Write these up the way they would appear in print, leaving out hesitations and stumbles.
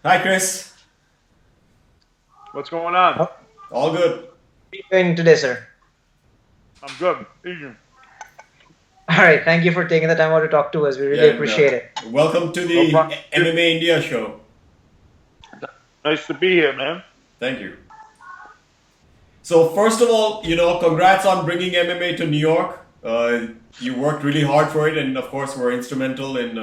Hi, Chris. What's going on? How All good. are you doing today, sir? I'm good. Eating. All right, thank you for taking the time out to talk to us. We Yeah, really and appreciate it. welcome to No the problem. MMA India show. Nice to be here, man. Thank you. So, first of all, congrats on bringing MMA to New York. You worked really hard for it, and of course, were instrumental in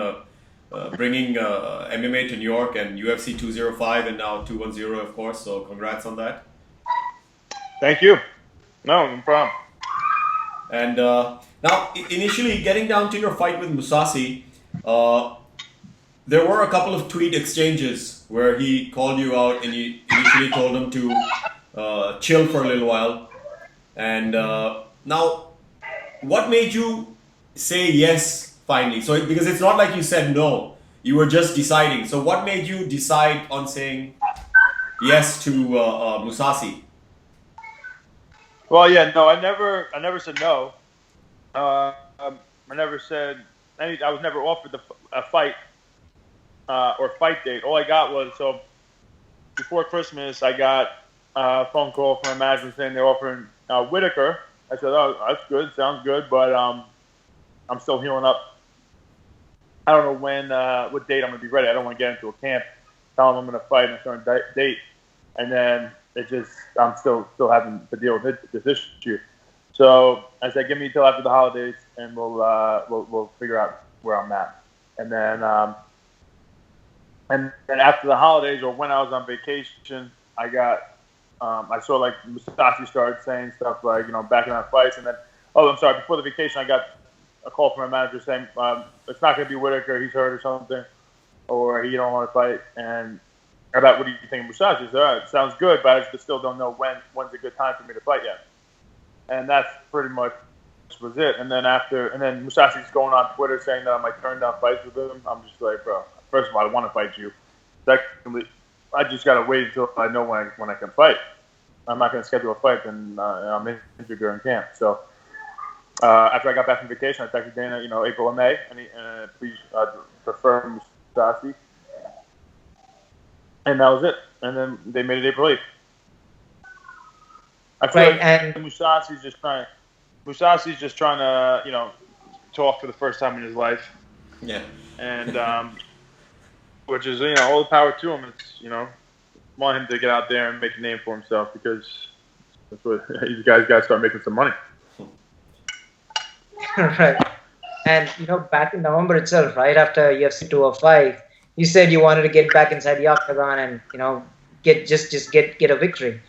bringing MMA to New York and UFC 205 and now 210, of course. So, congrats on that. Thank you. No problem. And now, initially, getting down to your fight with Musasi, uh, there were a couple of tweet exchanges where he called you out and he initially told him to chill for a little while. And now, what made you say yes finally? So, because it's not like you said no, you were just deciding. So, what made you decide on saying yes to Musasi? Well, yeah, no, I never said no. I never said any. I was never offered a fight or fight date. All I got was before Christmas, I got a phone call from a manager saying they're offering Whitaker. I said, "Oh, that's good. Sounds good," but I'm still healing up. I don't know what date I'm gonna be ready. I don't want to get into a camp, tell them I'm gonna fight on a certain date, and then I'm still having to deal with this issue. So I said, give me till after the holidays, and we'll figure out where I'm at. And then after the holidays, or when I was on vacation, I saw like Mousasi started saying stuff like backing on fights, and then I'm sorry, before the vacation, I got a call from a manager saying it's not going to be Whitaker, he's hurt or something, or he don't want to fight. And about what do you think of Mousasi? I said, all right, sounds good, but I just still don't know when's a good time for me to fight yet. And that's pretty much was it. And then Musasi's going on Twitter saying that I might turn down fights with him. I'm just like, bro, first of all, I want to fight you. Secondly, I just gotta wait until I know when I can fight. I'm not gonna schedule a fight, then I'm injured during camp. So after I got back from vacation, I texted Dana, April or May, and please prefer Musasi, and that was it. And then they made it April 8th. I feel Right, like and Musasi's just trying to, talk for the first time in his life, Yeah. and which is, all the power to him. It's, want him to get out there and make a name for himself, because that's what these guys got to start making some money. right, and back in November itself, right after UFC 205, you said you wanted to get back inside the octagon and get a victory.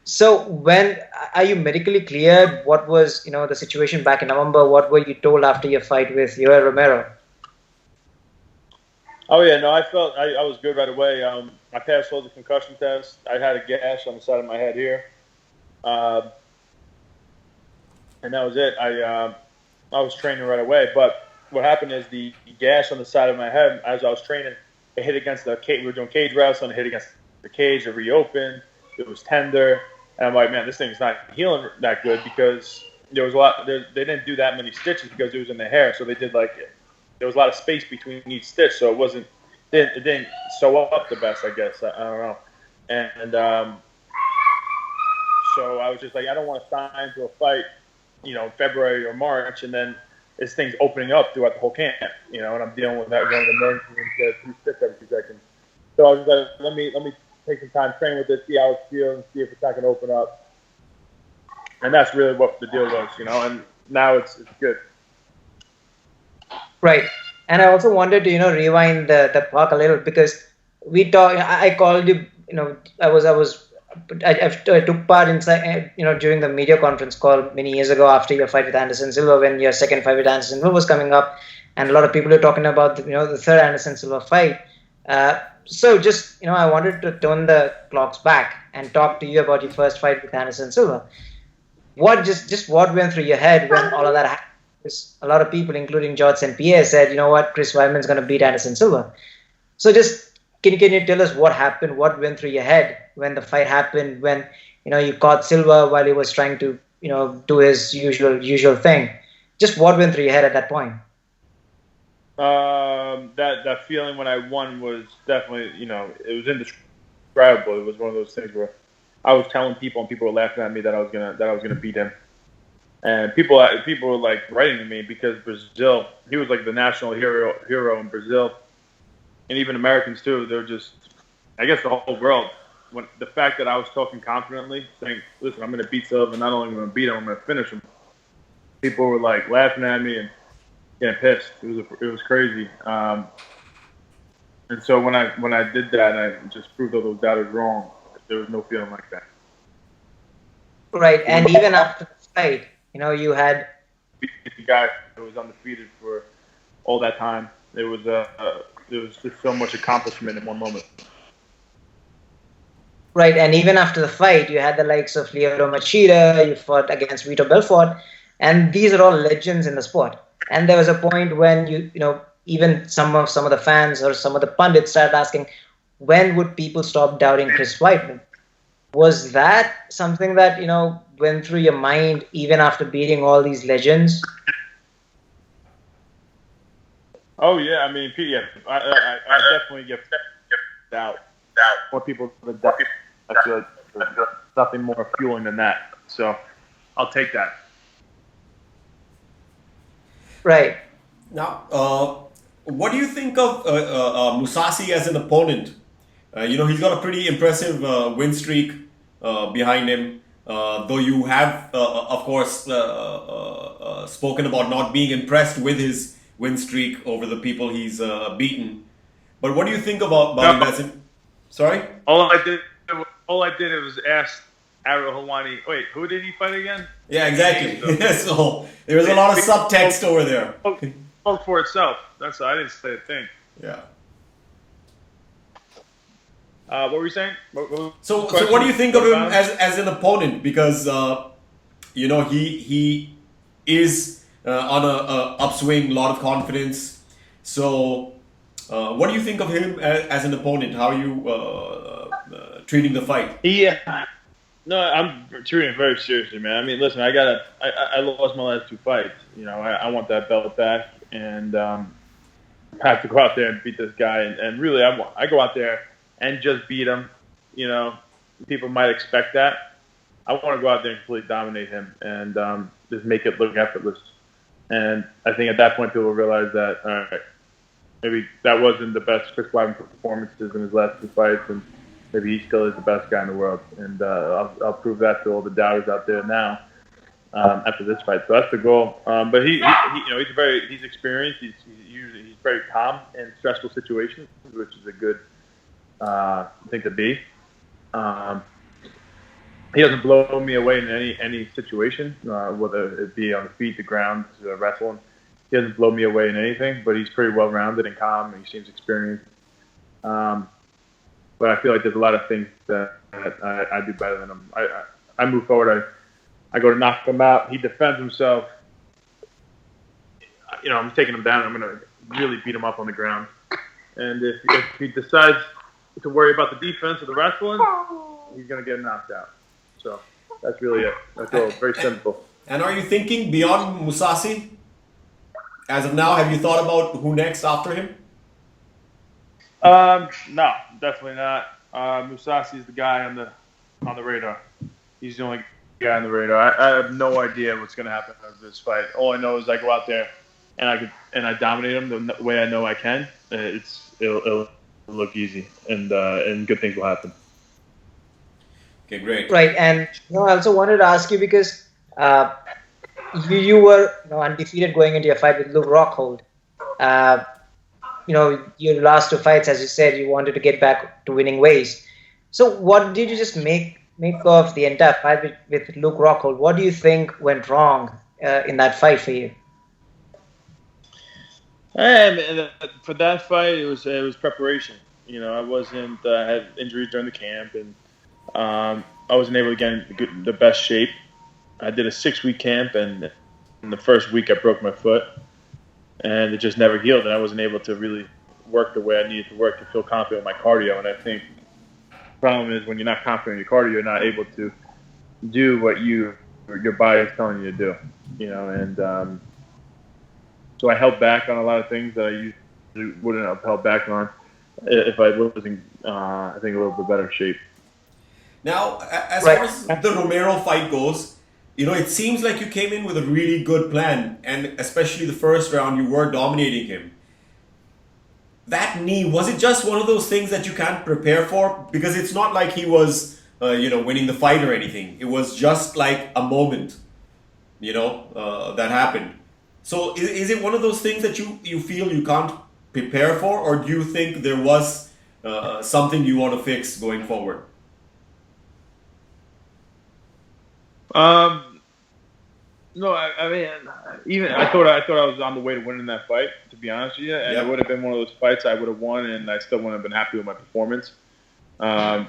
So when are you medically cleared? What was the situation back in November? What were you told after your fight with Yoel Romero? Oh yeah, no, I felt I was good right away. I passed all the concussion tests. I had a gash on the side of my head here, uh, and that was it. I was training right away, but what happened is the gash on the side of my head, as I was training, it hit against the cage. We were doing cage wrestling. It hit against the cage. It reopened. It was tender, and I'm like, man, this thing's not healing that good, because there was a lot. They didn't do that many stitches because it was in the hair, so they did there was a lot of space between each stitch, so it didn't sew up the best, I guess. I don't know, and so I was just like, I don't want to sign to a fight, February or March, and then this thing's opening up throughout the whole camp, and I'm dealing with that going to the emergency room, get 2 stitches every 2 seconds. So I was like, let me take some time, train with it, see how it feels, and see if it's not going to open up. And that's really what the deal was, and now it's good. Right. And I also wanted to, rewind the clock a little, because we talked. I called you. I took part inside, during the media conference call many years ago after your fight with Anderson Silva, when your second fight with Anderson Silva was coming up, and a lot of people were talking about the third Anderson Silva fight. So just I wanted to turn the clocks back and talk to you about your first fight with Anderson Silva. What went through your head when all of that happened? Because a lot of people, including George St. Pierre, said, you know what, Chris Weidman's going to beat Anderson Silva. So just can you tell us what happened, what went through your head when the fight happened, when you caught Silva while he was trying to do his usual thing? Just what went through your head at that point? That feeling when I won was definitely, it was indescribable. It was one of those things where I was telling people, and people were laughing at me that I was gonna beat him. And people were like writing to me because Brazil, he was like the national hero in Brazil, and even Americans too. They're just, I guess, the whole world. When the fact that I was talking confidently, saying, "Listen, I'm going to beat Silva. Not only am I going to beat him, I'm going to finish him." People were like laughing at me and getting pissed. It was crazy. And so when I did that, I just proved all those doubters wrong. There was no feeling like that. Right, and even after the fight, you had The guy who was undefeated for all that time. There was just so much accomplishment in one moment. right, and even after the fight, you had the likes of Lyoto Machida. You fought against Vitor Belfort, and these are all legends in the sport. And there was a point when even some of the fans or some of the pundits started asking, when would people stop doubting Chris Weidman? Was that something that went through your mind even after beating all these legends? Oh yeah, I mean, yeah, I definitely get doubt. More people than doubt. I feel like there's nothing more fueling than that. So I'll take that. Right. Now, what do you think of Mousasi as an opponent? He's got a pretty impressive win streak behind him. Though you have, of course, spoken about not being impressed with his win streak over the people he's beaten. But what do you think about him as an... Sorry? All I did was ask Ariel Helwani, wait, who did he fight again? Yeah, exactly. So there was a lot of subtext over there. Spoke for itself. I didn't say a thing. Yeah. What were you saying? So what do you think of him as an opponent? Because he is on a upswing, a lot of confidence. So what do you think of him as an opponent? How are you treating the fight? Yeah. No, I'm treating it very seriously, man. I mean, listen, I lost my last two fights. I want that belt back, and I have to go out there and beat this guy. And really, I go out there and just beat him. People might expect that. I want to go out there and completely dominate him and just make it look effortless. And I think at that point, people will realize that, all right, maybe that wasn't the best Chris Weidman performances in his last two fights, and maybe he still is the best guy in the world. And I'll prove that to all the doubters out there now after this fight. So that's the goal. But he's experienced. He's very calm in stressful situations, which is a good thing to be. He doesn't blow me away in any situation, whether it be on the feet, the ground, wrestling. He doesn't blow me away in anything, but he's pretty well-rounded and calm, and he seems experienced. But I feel like there's a lot of things that I do better than him. I move forward. I go to knock him out. He defends himself. I'm taking him down. I'm going to really beat him up on the ground. And if he decides to worry about the defense or the wrestling, he's going to get knocked out. So that's really it. That's all. Very simple. And are you thinking beyond Mousasi? As of now, have you thought about who next after him? No, definitely not. Mousasi is the guy on the radar. He's the only guy on the radar. I have no idea what's going to happen after this fight. All I know is I go out there and I dominate him the way I know I can. It'll look easy, and good things will happen. Okay, great. Right, and I also wanted to ask you because you were undefeated going into your fight with Luke Rockhold. Your last two fights, as you said, you wanted to get back to winning ways. So what did you just make of the entire fight with Luke Rockhold? What do you think went wrong in that fight for you? For that fight, it was preparation. I had injuries during the camp, and I wasn't able to get in the best shape. I did a 6-week camp, and in the first week I broke my foot, and it just never healed, and I wasn't able to really work the way I needed to work to feel confident with my cardio. And I think the problem is when you're not confident in your cardio, you're not able to do what your body is telling you to do. And So I held back on a lot of things that I usually wouldn't have held back on if I wasn't, I think, a little bit better shape. Now, as Right. far as the Romero fight goes, it seems like you came in with a really good plan, and especially the first round, you were dominating him. That knee, was it just one of those things that you can't prepare for? Because it's not like he was, winning the fight or anything. It was just like a moment, that happened. So is it one of those things that you feel you can't prepare for, or do you think there was something you want to fix going forward? No, I mean, even I thought I was on the way to winning that fight, to be honest with you, and it would have been one of those fights I would have won, and I still wouldn't have been happy with my performance. I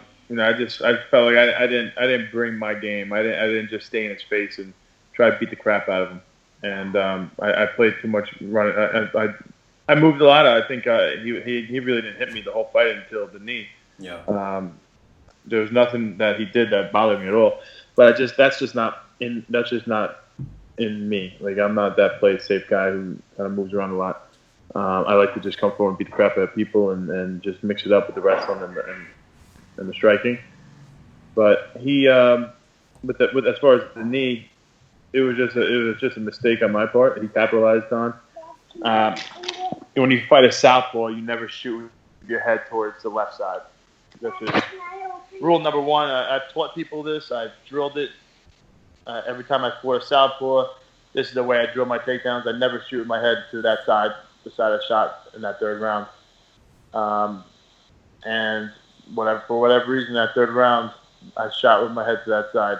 felt like I didn't bring my game. I didn't just stay in his face and try to beat the crap out of him, and I played too much running. I moved a lot. I think he really didn't hit me the whole fight until the knee. Yeah. There was nothing that he did that bothered me at all. But that's just not in me. Like, I'm not that play safe guy who kind of moves around a lot. I like to just come forward and beat the crap out of people and just mix it up with the wrestling and the striking. But he, with as far as the knee, it was just a mistake on my part. He capitalized on. When you fight a southpaw, you never shoot your head towards the left side. That's just rule number one. I've taught people this. I've drilled it. Every time I fought a southpaw, this is the way I drill my takedowns. I never shoot with my head to that side, the side I shot in that third round. And for whatever reason, that third round, I shot with my head to that side.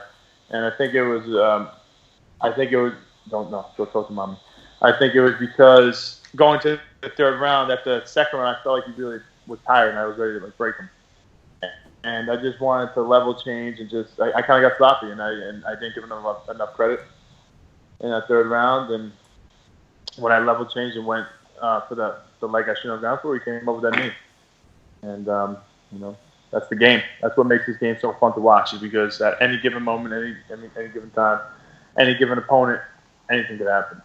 And I think it was, don't know, go talk to Mommy. I think it was because going to the third round, at the second round, I felt like he really was tired and I was ready to break him. And I just wanted to level change and I kind of got sloppy and I didn't give him enough credit in that third round. And when I level changed and went for the leg I shouldn't have gone for, he came over that knee. And, that's the game. That's what makes this game so fun to watch, is because at any given moment, any given time, any given opponent, anything could happen.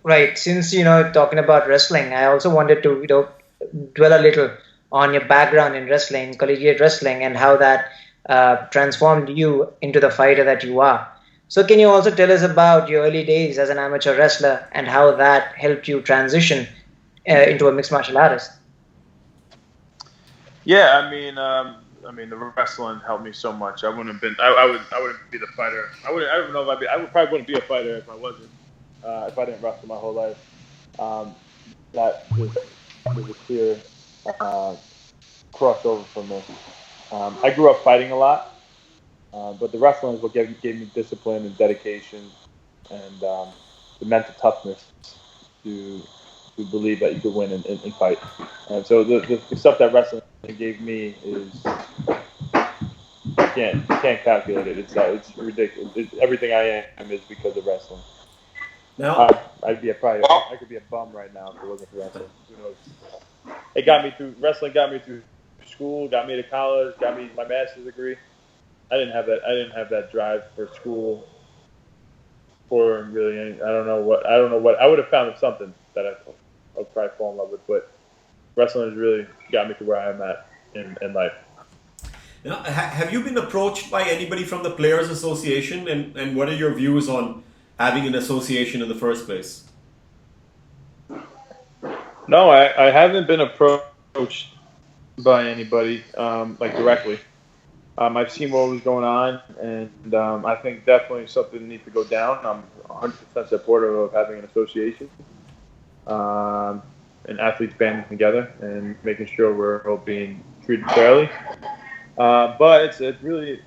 Right. Since, talking about wrestling, I also wanted to, dwell a little on your background in wrestling, collegiate wrestling, and how that transformed you into the fighter that you are. So can you also tell us about your early days as an amateur wrestler and how that helped you transition into a mixed martial artist? Yeah, I mean, the wrestling helped me so much. I wouldn't be the fighter. I don't know if I probably wouldn't be a fighter if I wasn't, if I didn't wrestle my whole life. That was a clear crossover for me. I grew up fighting a lot, but the wrestling is what gave me discipline and dedication and the mental toughness to believe that you could win and fight. And so the stuff that wrestling gave me is you can't calculate it. It's ridiculous. Everything I am is because of wrestling. Now, I could be a bum right now if it wasn't for wrestling. Who knows? Wrestling got me through school, got me to college, got me my master's degree. I didn't have that drive for school or really I don't know what I would have found something that I'd probably fall in love with, but wrestling has really got me to where I am at in life. now, have you been approached by anybody from the Players Association, and what are your views on having an association in the first place? No, I haven't been approached by anybody like directly. I've seen what was going on, and I think definitely something needs to go down. I'm 100% supportive of having an association and athletes banding together and making sure we're all being treated fairly. But it's really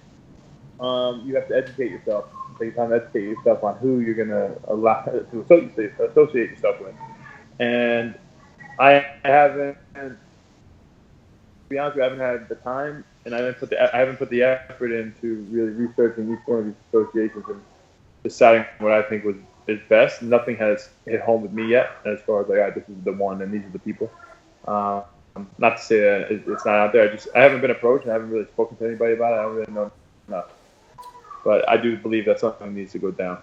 you have to educate yourself. Take time to educate yourself on who you're going to allow to associate yourself with. And I haven't, to be honest with you, I haven't had the time, and I haven't put the effort into really researching each one of these associations and deciding what I think is best. Nothing has hit home with me yet, as far as like, this is the one and these are the people. Not to say that it's not out there. I haven't been approached. I haven't really spoken to anybody about it. I don't really know enough. But I do believe that something needs to go down.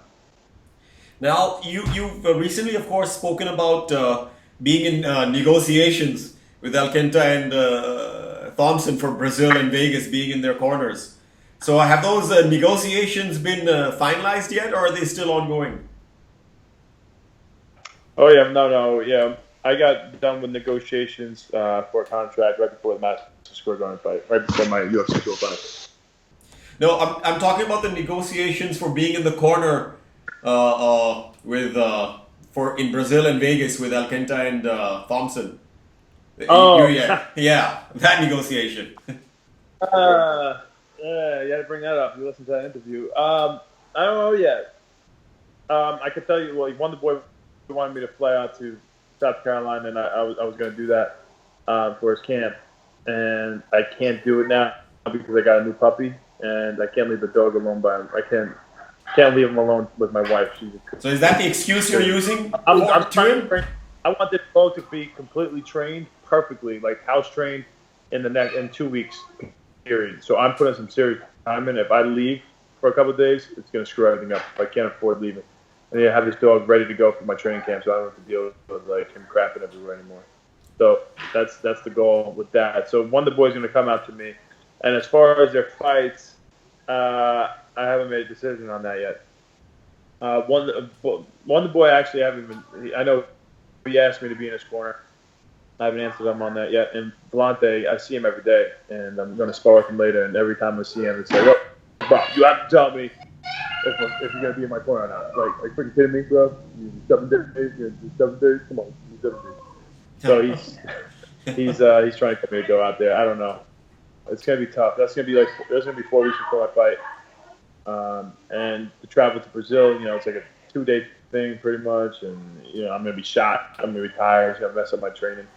Now, you've recently, of course, spoken about being in negotiations with Alquenta and Thompson for Brazil and Vegas being in their corners. So have those negotiations been finalized yet, or are they still ongoing? Oh yeah, yeah. I got done with negotiations for a contract right before the Madison Square Garden fight, right before my UFC 205. No, I'm talking about the negotiations for being in the corner with for in Brazil and Vegas with Alquenta and Thompson. Oh, Yeah, that negotiation. yeah, you had to bring that up. You listened to that interview. I don't know yet. I could tell you. Well, one of the boys wanted me to fly out to South Carolina, and I was going to do that for his camp, and I can't do it now because I got a new puppy, and I can't leave the dog alone by him. I can't leave him alone with my wife. So is that the excuse you're using? I'm trying to train. I want this dog to be completely trained perfectly, like house trained in 2 weeks period. So I'm putting some serious time in. If I leave for a couple of days, it's going to screw everything up. I can't afford leaving. I need to have this dog ready to go for my training camp, so I don't have to deal with like him crapping everywhere anymore. So that's the goal with that. So one of the boys is going to come out to me, and as far as their fights, I haven't made a decision on that yet. One of the boy actually haven't even. I know he asked me to be in his corner. I haven't answered him on that yet. And Vellante, I see him every day, and I'm going to spar with him later. And every time I see him, it's like, oh, bro, you have to tell me if you're going to be in my corner or not. Like, are you freaking kidding me, bro? You 7 days? You're 7 days? Come on, you 7 days. So he's trying to get me to go out there. I don't know. It's going to be tough. That's going to be there's going to be 4 weeks before I fight. And to travel to Brazil, it's like a 2-day thing pretty much. And, I'm going to be shot. I'm going to be tired. It's going to mess up my training.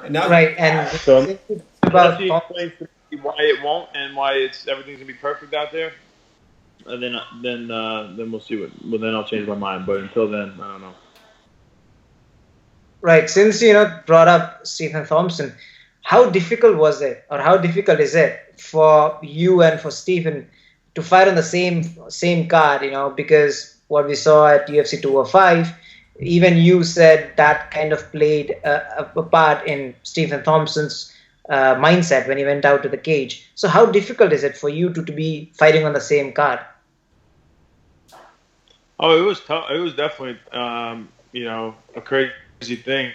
Right, and so about explain to me why it won't and why everything's going to be perfect out there. And then we'll see then I'll change my mind. But until then, I don't know. Right. Since brought up Stephen Thompson, how difficult was it, or how difficult is it for you and for Stephen to fight on the same card? Because what we saw at UFC 205, even you said that kind of played a part in Stephen Thompson's mindset when he went out to the cage. So how difficult is it for you to be fighting on the same card? Oh, it was tough. It was definitely a crazy thing.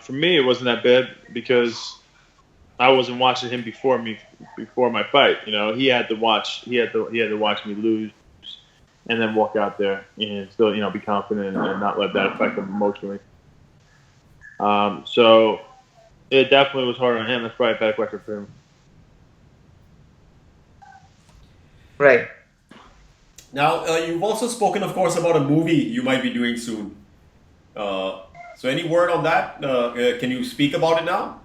For me, it wasn't that bad because I wasn't watching him before my fight. He had to watch me lose and then walk out there and still be confident and not let that affect him emotionally. So it definitely was hard on him. That's probably a bad question for him. Right. Now, you've also spoken, of course, about a movie you might be doing soon. So any word on that? Can you speak about it now?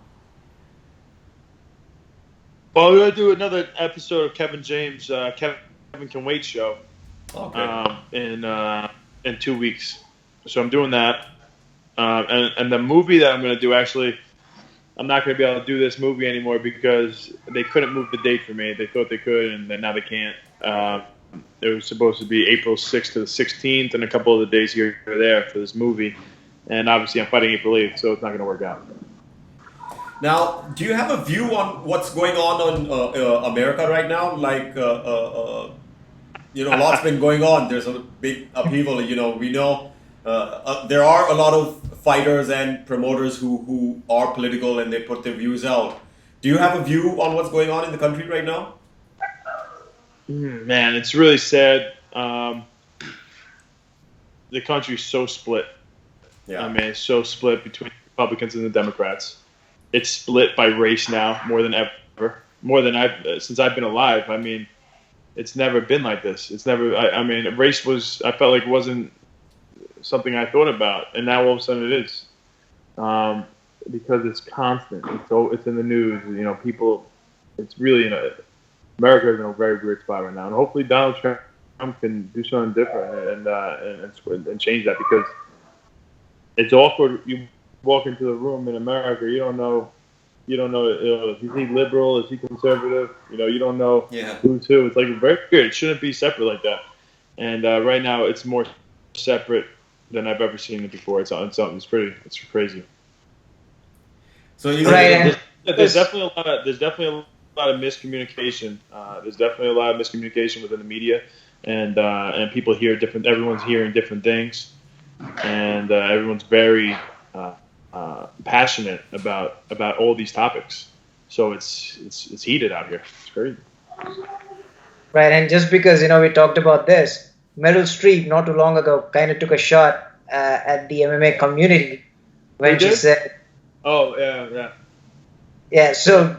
Well, we're going to do another episode of Kevin James, Kevin Can Wait show in 2 weeks. So I'm doing that. And the movie that I'm going to do, actually, I'm not going to be able to do this movie anymore because they couldn't move the date for me. They thought they could, and then now they can't. It was supposed to be April 6th to the 16th and a couple of the days here or there for this movie. And obviously I'm fighting April 8th, so it's not going to work out. Now, do you have a view on what's going on America right now? Like, a lot's been going on. There's a big upheaval. We know there are a lot of fighters and promoters who are political and they put their views out. Do you have a view on what's going on in the country right now? Man, it's really sad. The country's so split. Yeah. I mean, it's so split between Republicans and the Democrats. It's split by race now more than ever. More than since I've been alive. I mean, it's never been like this. It's never. Race I felt like wasn't something I thought about, and now all of a sudden it is. Because it's constant. It's in the news. People. It's really America is in a very weird spot right now, and hopefully Donald Trump can do something different and change that, because it's awkward. You walk into the room in America, you don't know, is he liberal, is he conservative? You don't know who's who. It's like very weird. It shouldn't be separate like that. And right now, it's more separate than I've ever seen it before. It's crazy. So you Right. There's definitely a lot of miscommunication. There's definitely a lot of miscommunication within the media, and people hear different. Everyone's hearing different things, and everyone's very passionate about all these topics. So it's heated out here. It's crazy. Right, and just because we talked about this, Meryl Streep not too long ago kind of took a shot at the MMA community when she said, "Oh yeah." Yeah, so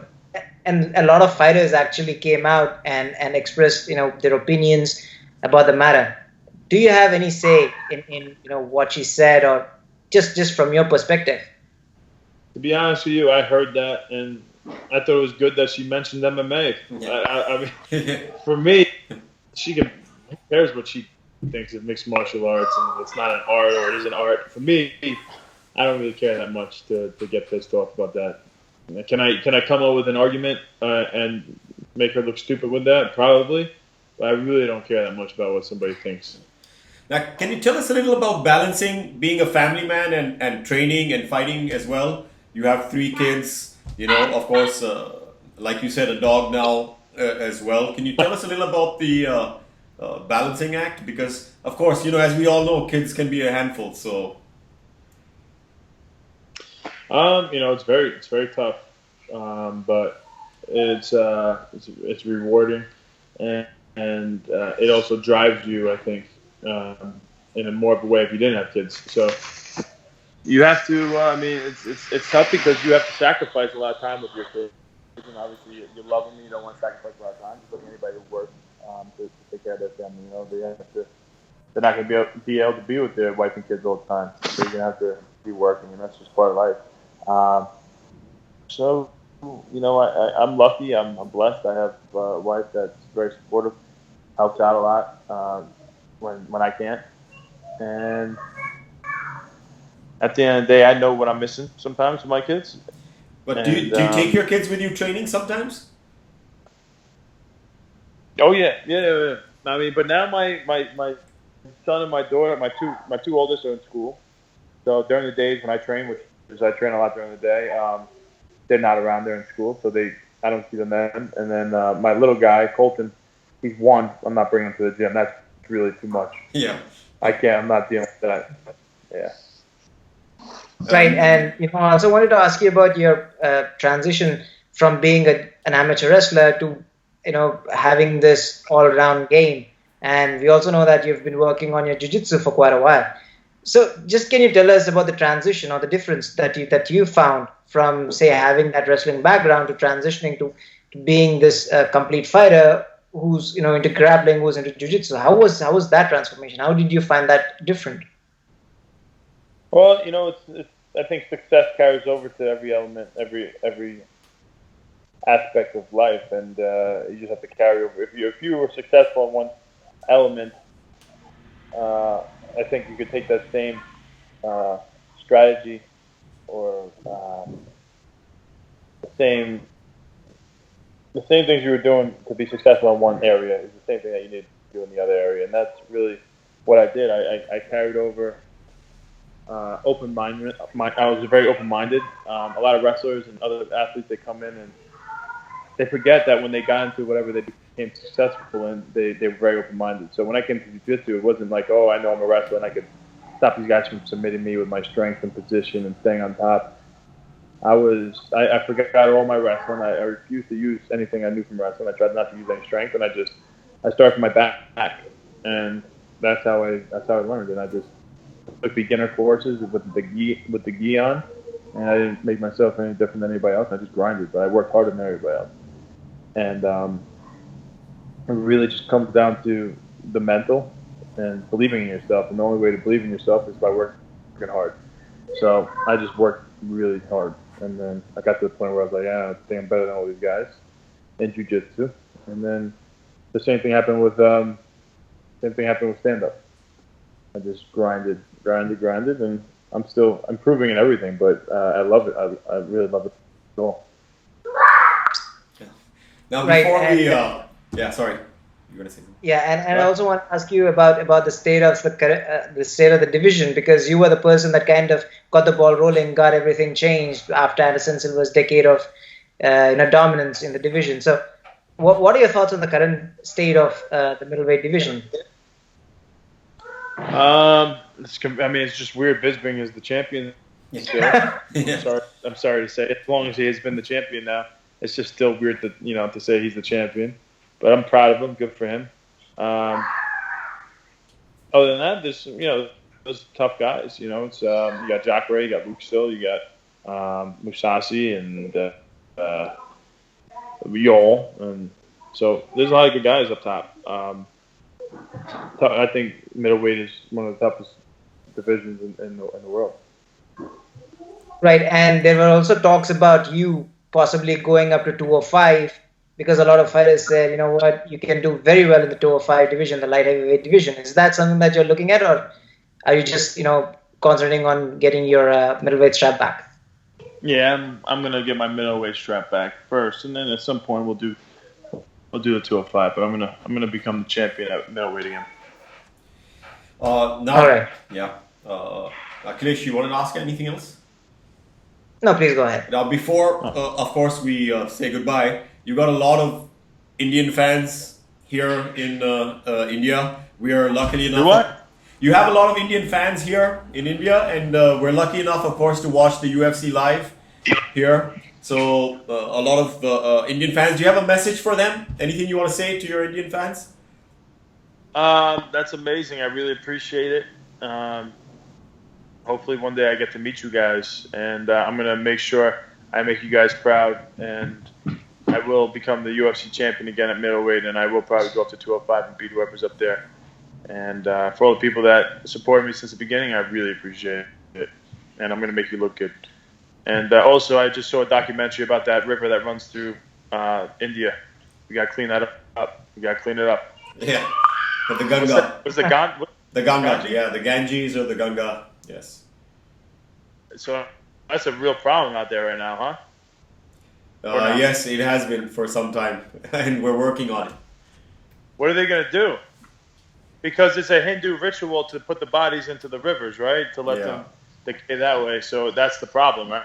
and a lot of fighters actually came out and expressed their opinions about the matter. Do you have any say in what she said, or just from your perspective? To be honest with you, I heard that and I thought it was good that she mentioned MMA. Yeah. I mean, for me, who cares what she thinks of mixed martial arts, and it's not an art or it is an art. For me, I don't really care that much to get pissed off about that. Can I come up with an argument and make her look stupid with that? Probably, but I really don't care that much about what somebody thinks. Now, can you tell us a little about balancing being a family man and training and fighting as well? You have 3 kids, of course, like you said, a dog now as well. Can you tell us a little about the balancing act? Because, of course, as we all know, kids can be a handful. So, it's very tough, but it's rewarding, and it also drives you, I think, in a more of a way if you didn't have kids. So. You have to. It's tough because you have to sacrifice a lot of time with your kids. And obviously, you love them. You don't want to sacrifice a lot of time. Just like anybody who works to take care of their family. They're not going to be able to be with their wife and kids all the time. So you're going to have to be working, and that's just part of life. I'm lucky. I'm blessed. I have a wife that's very supportive, helps out a lot when I can't, and. At the end of the day, I know what I'm missing sometimes with my kids. But do you take your kids with you training sometimes? Oh yeah. I mean, but now my son and my daughter, my two oldest are in school. So during the days when I train, which is I train a lot during the day, they're not around. They're in school, so I don't see them then. And then my little guy, Colton, he's 1. I'm not bringing him to the gym. That's really too much. Yeah. I can't. I'm not dealing with that. Yeah. Right, and I also wanted to ask you about your transition from being an amateur wrestler to having this all-round game, and we also know that you've been working on your jiu-jitsu for quite a while. So, just can you tell us about the transition or the difference that you found from, say, having that wrestling background to transitioning to being this complete fighter who's into grappling, who's into jiu-jitsu? How was that transformation? How did you find that different? Well, I think success carries over to every element, every aspect of life, and you just have to carry over. If you were successful in one element, I think you could take that same strategy or the same things you were doing to be successful in one area is the same thing that you need to do in the other area, and that's really what I did. I carried over. Open-minded. I was very open-minded. A lot of wrestlers and other athletes, they come in and they forget that when they got into whatever they became successful in, they were very open-minded. So when I came to jiu-jitsu, it wasn't like, oh, I know I'm a wrestler and I could stop these guys from submitting me with my strength and position and staying on top. I forgot all my wrestling. I refused to use anything I knew from wrestling. I tried not to use any strength, and I started from my back, and that's how I learned. And I just took beginner courses with the gi on, and I didn't make myself any different than anybody else. I just grinded, but I worked harder than everybody else. And it really just comes down to the mental and believing in yourself. And the only way to believe in yourself is by working hard. So I just worked really hard, and then I got to the point where I was like, yeah, I think I'm better than all these guys in jiu-jitsu. And then the same thing happened with stand-up. I just grinded, and I'm still improving in everything, but I love it. I really love it all. Now, before sorry. You're gonna say something? Yeah, and I also want to ask you about the state of the state of the division, because you were the person that kind of got the ball rolling, got everything changed after Anderson Silva's decade of dominance in the division. So, what are your thoughts on the current state of the middleweight division? It's just weird. Bisping is the champion still. Yeah. I'm sorry to say, as long as he has been the champion now, it's just still weird to say he's the champion. But I'm proud of him. Good for him. Other than that, those tough guys. It's you got Jacare, you got Luke Still, you got Mousasi, and Yol, and so there's a lot of good guys up top. I think middleweight is one of the toughest divisions in the world. Right, and there were also talks about you possibly going up to 205, because a lot of fighters said, you know what, you can do very well in the 205 division, the light heavyweight division. Is that something that you're looking at, or are you just concentrating on getting your middleweight strap back? Yeah, I'm gonna get my middleweight strap back first, and then at some point we'll do the 205. But I'm gonna become the champion at middleweight again. All right. Yeah. Akhilesh, you want to ask anything else? No, please go ahead. Now, before, of course, we say goodbye, you got a lot of Indian fans here in India. We are lucky enough. What? You have a lot of Indian fans here in India, and we're lucky enough, of course, to watch the UFC live here. So, a lot of Indian fans. Do you have a message for them? Anything you want to say to your Indian fans? That's amazing. I really appreciate it. Hopefully one day I get to meet you guys, and I'm going to make sure I make you guys proud, and I will become the UFC champion again at middleweight, and I will probably go up to 205 and beat whoever's up there. And for all the people that supported me since the beginning, I really appreciate it, and I'm going to make you look good. And also, I just saw a documentary about that river that runs through India. We got to clean that up. We got to clean it up. Yeah, the Ganga. What's the Ganga? The Ganga, yeah, the Ganges or the Ganga, yes. So that's a real problem out there right now, huh? Yes, it has been for some time, and we're working on it. What are they going to do? Because it's a Hindu ritual to put the bodies into the rivers, right? To let them decay that way. So that's the problem, right?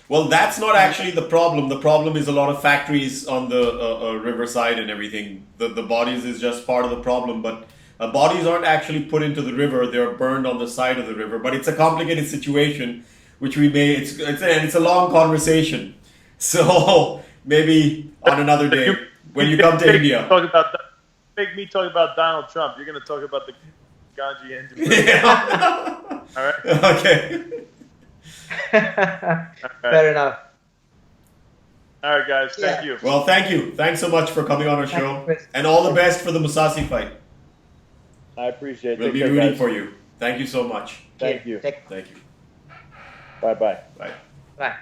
Well, that's not actually the problem. The problem is a lot of factories on the riverside and everything. The bodies is just part of the problem, but bodies aren't actually put into the river. They're burned on the side of the river. But it's a complicated situation, which we may. It's a long conversation. So maybe on another day when you come to India. Make me talk about Donald Trump. You're going to talk about the Ganji Hindu. Yeah. All right. Okay. Fair enough. All right, guys. Thank you. Well, thank you. Thanks so much for coming on our show, and all the best for the Mousasi fight. I appreciate it. We'll be rooting for you. Thank you so much. Thank you. Thank you. Bye-bye. Bye. Bye.